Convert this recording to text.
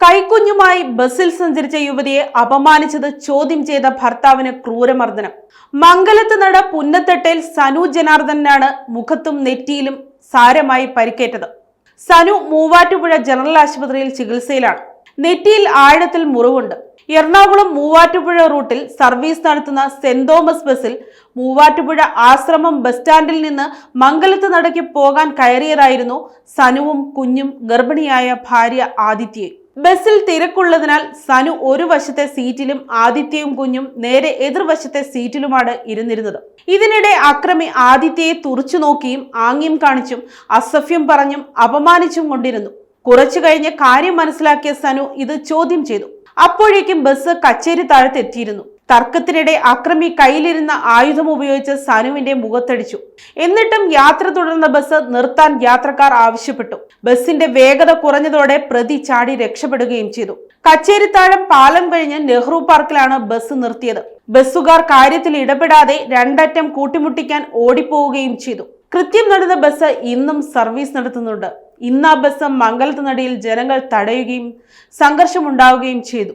കൈക്കുഞ്ഞുമായി ബസ്സിൽ സഞ്ചരിച്ച യുവതിയെ അപമാനിച്ചത് ചോദ്യം ചെയ്ത ഭർത്താവിന് ക്രൂരമർദ്ദനം. മംഗലത്ത് നട പുന്നത്തട്ടയിൽ സനു ജനാർദ്ദനാണ് മുഖത്തും നെറ്റിയിലും സാരമായി പരിക്കേറ്റത്. സനു മൂവാറ്റുപുഴ ജനറൽ ആശുപത്രിയിൽ ചികിത്സയിലാണ്. നെറ്റിയിൽ ആഴത്തിൽ മുറിവുണ്ട്. എറണാകുളം മൂവാറ്റുപുഴ റൂട്ടിൽ സർവീസ് നടത്തുന്ന സെന്റ് തോമസ് ബസ്സിൽ മൂവാറ്റുപുഴ ആശ്രമം ബസ് സ്റ്റാൻഡിൽ നിന്ന് മംഗലത്ത് നടയ്ക്ക് പോകാൻ കയറിയതായിരുന്നു സനുവും കുഞ്ഞും ഗർഭിണിയായ ഭാര്യ ആദിത്യയും. ബസ്സിൽ തിരക്കുള്ളതിനാൽ സനു ഒരു വശത്തെ സീറ്റിലും ആദിത്യയും കുഞ്ഞും നേരെ എതിർവശത്തെ സീറ്റിലുമാണ് ഇരുന്നിരുന്നത്. ഇതിനിടെ അക്രമി ആദിത്യയെ തുറച്ചു നോക്കിയും ആംഗ്യം കാണിച്ചും അസഭ്യം പറഞ്ഞും അപമാനിച്ചും കൊണ്ടിരുന്നു. കുറച്ചു കഴിഞ്ഞ് കാര്യം മനസ്സിലാക്കിയ സനു ഇത് ചോദ്യം ചെയ്തു. അപ്പോഴേക്കും ബസ് കച്ചേരി താഴത്ത് എത്തിയിരുന്നു. തർക്കത്തിനിടെ അക്രമി കയ്യിലിരുന്ന ആയുധം ഉപയോഗിച്ച് സനുവിന്റെ മുഖത്തടിച്ചു. എന്നിട്ടും യാത്ര തുടർന്ന ബസ് നിർത്താൻ യാത്രക്കാർ ആവശ്യപ്പെട്ടു. ബസിന്റെ വേഗത കുറഞ്ഞതോടെ പ്രതി ചാടി രക്ഷപ്പെടുകയും ചെയ്തു. കച്ചേരിത്താഴം പാലം കഴിഞ്ഞ് നെഹ്റു പാർക്കിലാണ് ബസ് നിർത്തിയത്. ബസ്സുകാർ കാര്യത്തിൽ ഇടപെടാതെ രണ്ടറ്റം കൂട്ടിമുട്ടിക്കാൻ ഓടിപ്പോവുകയും ചെയ്തു. കൃത്യം നടന്ന ബസ് ഇന്നും സർവീസ് നടത്തുന്നുണ്ട്. ഇന്ന് ആ ബസ് മംഗലത്ത് നടയിൽ ജനങ്ങൾ തടയുകയും സംഘർഷമുണ്ടാവുകയും ചെയ്തു.